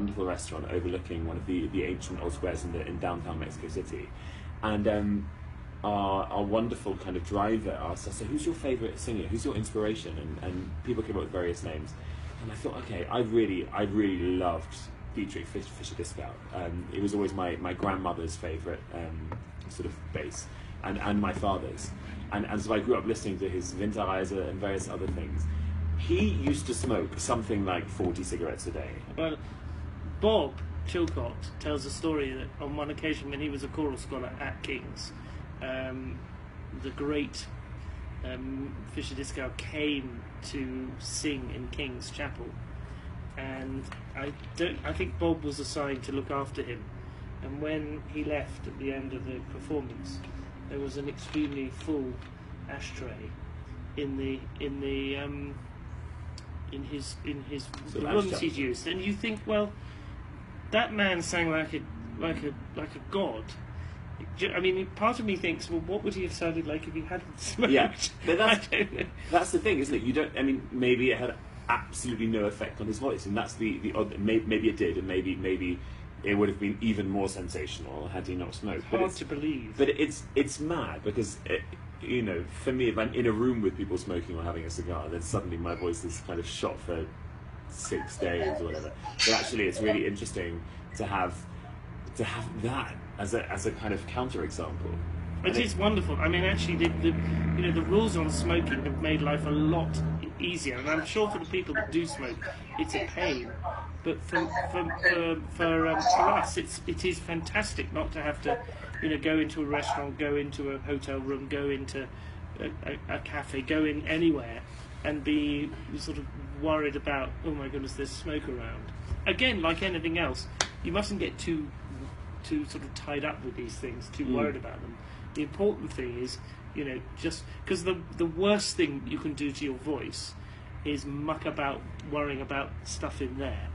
wonderful restaurant overlooking one of the ancient old squares in downtown Mexico City, and our wonderful kind of driver asked us, so who's your favourite singer? Who's your inspiration? And people came up with various names, and I thought, okay, I really loved Dietrich Fischer-Dieskau. It was always my grandmother's favourite sort of bass, and my father's, and so I grew up listening to his Winterreise and various other things. He used to smoke something like 40 cigarettes a day. Well, Bob Chilcott tells a story that on one occasion when he was a choral scholar at King's, the great Fischer-Dieskau came to sing in King's Chapel, and I think Bob was assigned to look after him, and when he left at the end of the performance, there was an extremely full ashtray in his the rooms he'd used, and you think, well, that man sang like a god. I mean, part of me thinks, well, what would he have sounded like if he hadn't smoked? Yeah, but that's the thing, isn't it? You don't. I mean, maybe it had absolutely no effect on his voice, and that's the odd. Maybe it did, and maybe it would have been even more sensational had he not smoked. Hard to believe. But it's mad because you know, for me, if I'm in a room with people smoking or having a cigar, then suddenly my voice is kind of shot for 6 days or whatever. But actually, it's really interesting to have that as a kind of counterexample. It is wonderful. I mean, actually, the rules on smoking have made life a lot easier, and I'm sure for the people that do smoke, it's a pain. But for us, it is fantastic not to have to, go into a restaurant, go into a hotel room, go into a cafe, go in anywhere, and be sort of worried about, oh my goodness, there's smoke around. Again, like anything else, you mustn't get too sort of tied up with these things, too worried about them. The important thing is, just because the worst thing you can do to your voice is muck about worrying about stuff in there.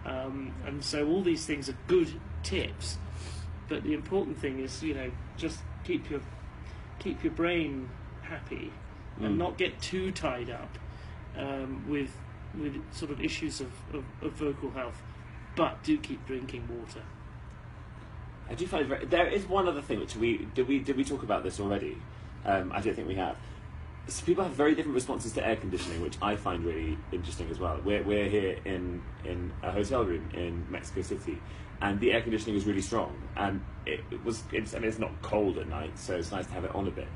And so all these things are good tips, but the important thing is, just keep your brain happy and not get too tied up with sort of issues of vocal health, but do keep drinking water. I do find there is one other thing which did we talk about this already? I don't think we have. So people have very different responses to air conditioning, which I find really interesting as well. We're here in a hotel room in Mexico City, and the air conditioning is really strong, and it's not cold at night, so it's nice to have it on a bit.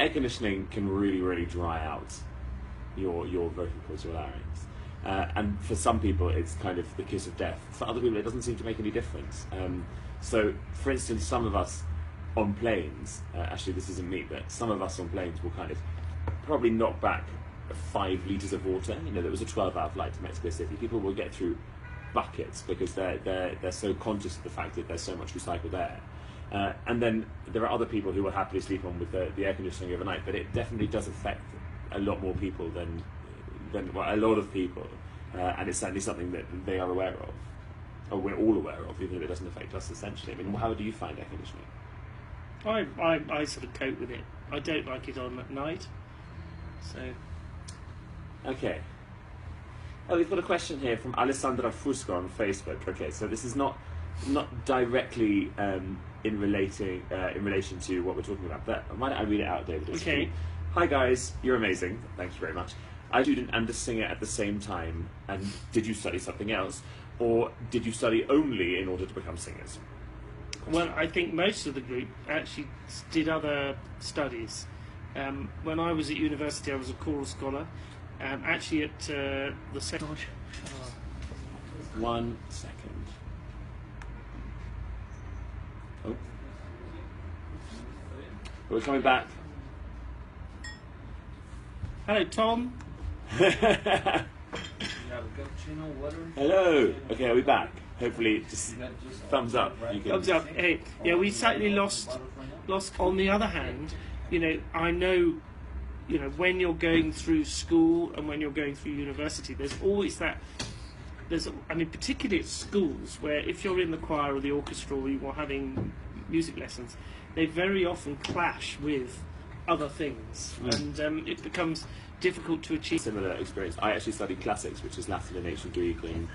Air conditioning can really dry out your vocal cords, your larynx. And for some people, it's kind of the kiss of death. For other people, it doesn't seem to make any difference. So, for instance, some of us on planes, actually this isn't me, but some of us on planes will kind of probably knock back 5 litres of water. There was a 12-hour flight to Mexico City. People will get through buckets because they're so conscious of the fact that there's so much recycled air. And then there are other people who will happily sleep on with the air conditioning overnight, but it definitely does affect a lot more people than a lot of people, and it's certainly something that they are aware of, or we're all aware of, even if it doesn't affect us essentially. I mean, how do you find air conditioning? I sort of cope with it. I don't like it on at night. So. Okay. Oh, we've got a question here from Alessandra Fusco on Facebook. Okay, so this is not directly in relation to what we're talking about, but why don't I read it out, David? Okay. Hi guys, you're amazing. Thank you very much. I'm a student and a singer at the same time. And did you study something else, or did you study only in order to become singers? Well, I think most of the group actually did other studies. When I was at university, I was a choral scholar. Actually, at the second. 1 second. Oh, we're coming back. Hello, Tom. Hello. Okay, are we back? Hopefully, just thumbs up. Thumbs up. Hey, yeah, we certainly lost. On the other hand, I know, when you're going through school and when you're going through university, there's always that. Particularly at schools, where if you're in the choir or the orchestra or you're having music lessons, they very often clash with other things, and it becomes difficult to achieve. Similar experience. I actually studied classics, which is Latin and ancient Greek and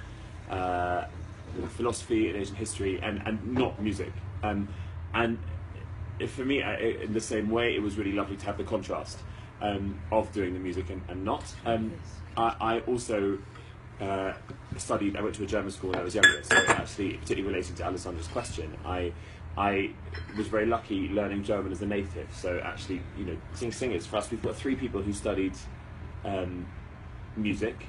philosophy and Asian history, and not music. And for me, in the same way, it was really lovely to have the contrast of doing the music and not. I also studied. I went to a German school when I was younger, so actually, particularly relating to Alessandra's question, I was very lucky learning German as a native. So actually, singers, for us, we've got 3 people who studied music,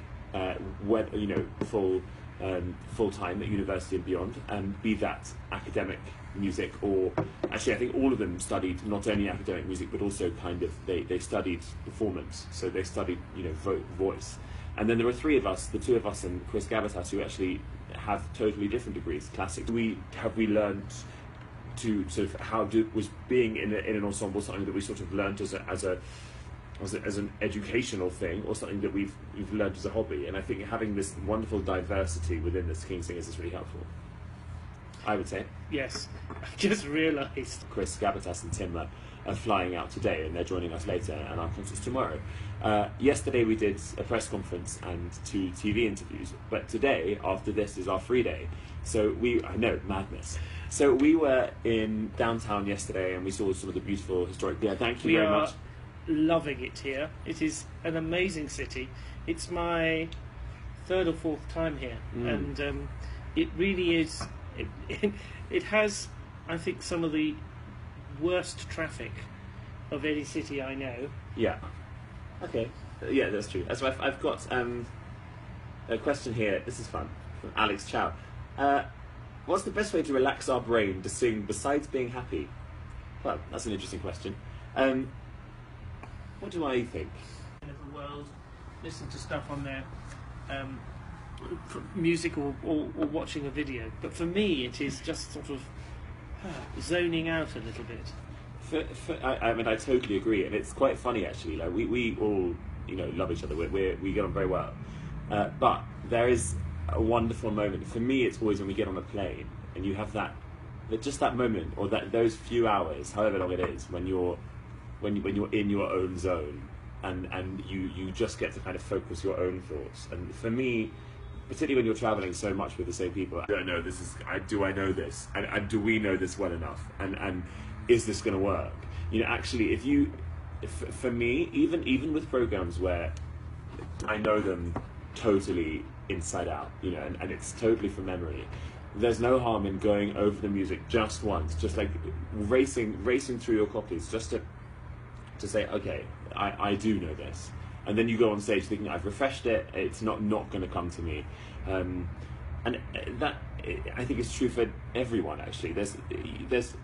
full time at university and beyond, be that academic music, or actually I think all of them studied not only academic music but also kind of they studied performance, so they studied voice. And then there were 3 of us, the 2 of us and Chris Gavitas, who actually have totally different degrees. Classic. Have we learned to sort of was being in an ensemble something that we sort of learned as an educational thing, or something that we've learned as a hobby? And I think having this wonderful diversity within the King Singers is really helpful, I would say. Yes, I just realised. Chris Gavitas and Tim are flying out today, and they're joining us later, and our concert's tomorrow. Yesterday we did a press conference and 2 TV interviews, but today, after this, is our free day. So I know, madness. So we were in downtown yesterday, and we saw some of the beautiful historic. Yeah, thank you very much. Loving it here. It is an amazing city. It's my 3rd or 4th time here, and it really is. It has, I think, some of the worst traffic of any city I know. Yeah. Okay. Yeah, that's true. So I've got a question here. This is fun, from Alex Chow. What's the best way to relax our brain to sing besides being happy? Well, that's an interesting question. What do I think? Of the world, listen to stuff on there, music or watching a video. But for me, it is just sort of zoning out a little bit. I mean, I totally agree, and it's quite funny actually. Like we all, love each other. We get on very well, but there is a wonderful moment. For me, it's always when we get on a plane and you have that moment, or those few hours, however long it is, when you're in your own zone, and you just get to kind of focus your own thoughts. And for me, particularly when you're traveling so much with the same people, I don't know, do I know this, and do we know this well enough, and is this going to work? Actually, for me, even with programs where I know them totally inside out, and it's totally from memory, there's no harm in going over the music just once, just like racing through your copies, just to say, okay, I do know this. And then you go on stage thinking, I've refreshed it, it's not going to come to me. And that, I think, is true for everyone, actually.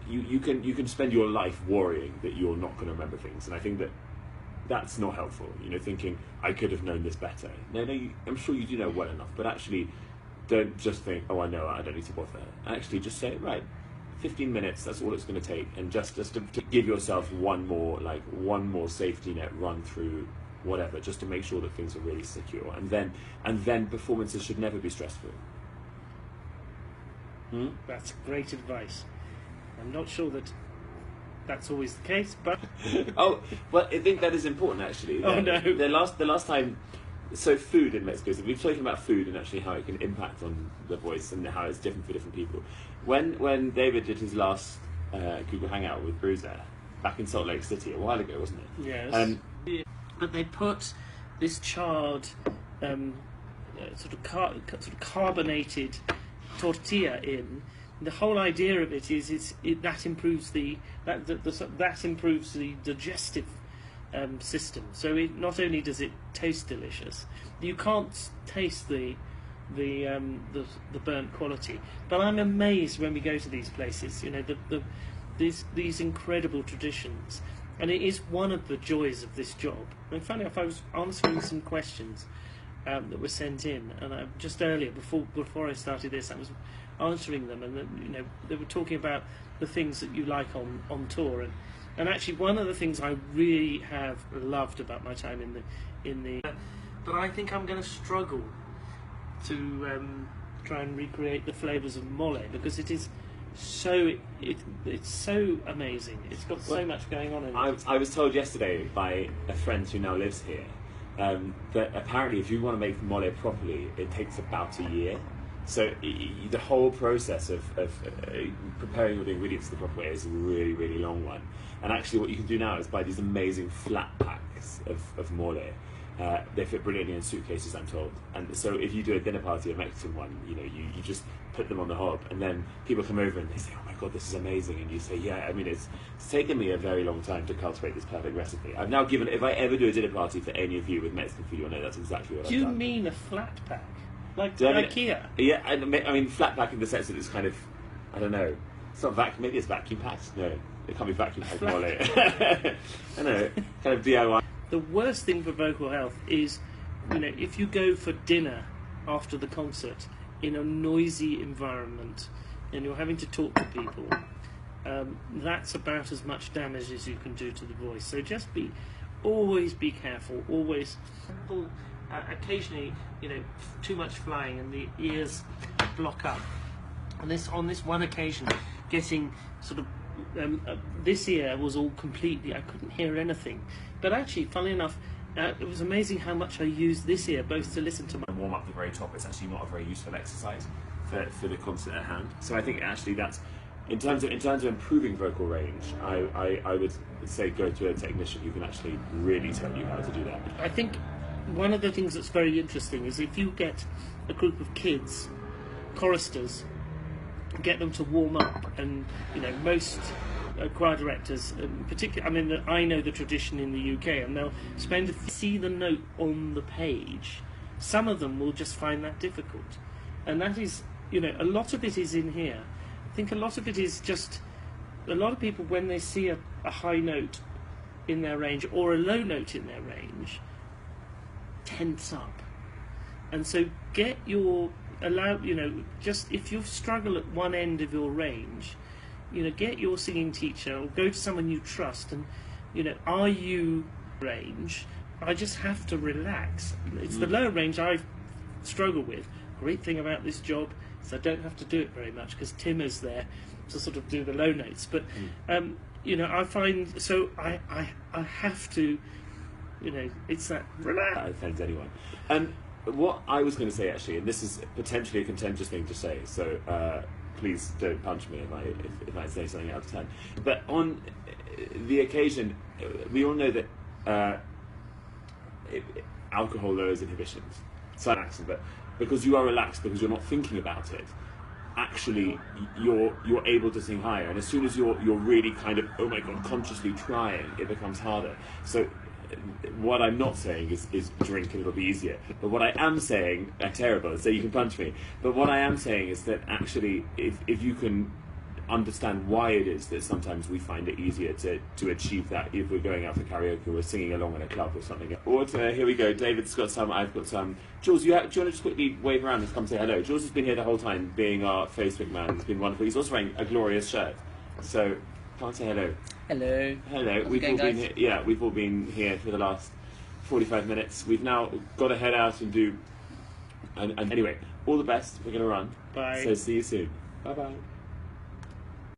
You can spend your life worrying that you're not going to remember things, and I think that's not helpful. Thinking, I could have known this better. No, I'm sure you do know well enough, but actually don't just think, oh, I know, I don't need to bother. Actually just say, right, 15 minutes, that's all it's going to take, and just to give yourself one more safety net run through whatever, just to make sure that things are really secure, and then performances should never be stressful. That's great advice. I'm not sure that's always the case, but oh, well, I think that is important, actually. Oh no! The last time, so food in Mexico. So we've spoken about food and actually how it can impact on the voice and how it's different for different people. When David did his last Google Hangout with Bruiser back in Salt Lake City a while ago, wasn't it? Yes. But they put this charred, sort of carbonated tortilla in. The whole idea of it is that improves the digestive system. So not only does it taste delicious, you can't taste the burnt quality. But I'm amazed when we go to these places. These incredible traditions, and it is one of the joys of this job. And funny enough, I was answering some questions that were sent in, and just earlier before I started this, I was answering them, and they were talking about the things that you like on tour, and actually one of the things I really have loved about my time in the but I think I'm going to struggle to try and recreate the flavours of mole, because it is so it's so amazing. It's got so much going on in it. I was told yesterday by a friend who now lives here that apparently if you want to make mole properly, it takes about a year. So the whole process of preparing all the ingredients the proper way is a really, really long one. And actually what you can do now is buy these amazing flat packs of mole. They fit brilliantly in suitcases, I'm told. And so if you do a dinner party, a Mexican one, you just put them on the hob, and then people come over and they say, "Oh my God, this is amazing!" And you say, "Yeah." I mean, it's taken me a very long time to cultivate this perfect recipe. I've now given. If I ever do a dinner party for any of you with Mexican food, you'll know that's exactly what I've done. Do you mean a flat pack, like I mean, IKEA? Yeah, I mean flat pack in the sense that it's kind of, I don't know. It's not vacuum. Maybe it's vacuum packed. No, it can't be vacuum packed mole. I don't know, kind of DIY. The worst thing for vocal health is, if you go for dinner after the concert in a noisy environment and you're having to talk to people, that's about as much damage as you can do to the voice. So just always be careful, always. Occasionally, too much flying and the ears block up. And on this one occasion, getting sort of this ear was all completely, I couldn't hear anything. But actually, funnily enough, it was amazing how much I used this ear both to listen to my warm up the very top. It's actually not a very useful exercise for the concert at hand. So I think actually that's in terms of improving vocal range. I would say go to a technician who can actually really tell you how to do that. I think one of the things that's very interesting is if you get a group of kids, choristers, get them to warm up, and most choir directors, particularly, I mean, I know the tradition in the UK, and they'll see the note on the page. Some of them will just find that difficult, and that is, a lot of it is in here. I think a lot of it is just a lot of people, when they see a high note in their range or a low note in their range, tense up, and so just if you struggle at one end of your range, get your singing teacher or go to someone you trust and, are you range? I just have to relax. It's the lower range I struggle with. Great thing about this job is I don't have to do it very much because Tim is there to sort of do the low notes. But, I find, so I have to, it's that relax. That offends anyone. What I was going to say actually, and this is potentially a contentious thing to say, so please don't punch me if I say something out of turn. But on the occasion, we all know that alcohol lowers inhibitions. So relaxing, but because you are relaxed, because you're not thinking about it, actually you're able to sing higher. And as soon as you're really kind of, oh my God, consciously trying, it becomes harder. So what I'm not saying is drink and it'll be easier. But what I am saying, terrible, so you can punch me. But what I am saying is that actually, if you can understand why it is that sometimes we find it easier to achieve that if we're going out for karaoke or we're singing along in a club or something. Water, here we go. David's got some, I've got some. Jules, do you want to just quickly wave around and come say hello? Jules has been here the whole time, being our Facebook man. It's been wonderful. He's also wearing a glorious shirt. So, can't say hello. Hello. Hello. We've all been here. Yeah, we've all been here for the last 45 minutes. We've now got to head out and do. And anyway, all the best. We're going to run. Bye. So see you soon. Bye bye.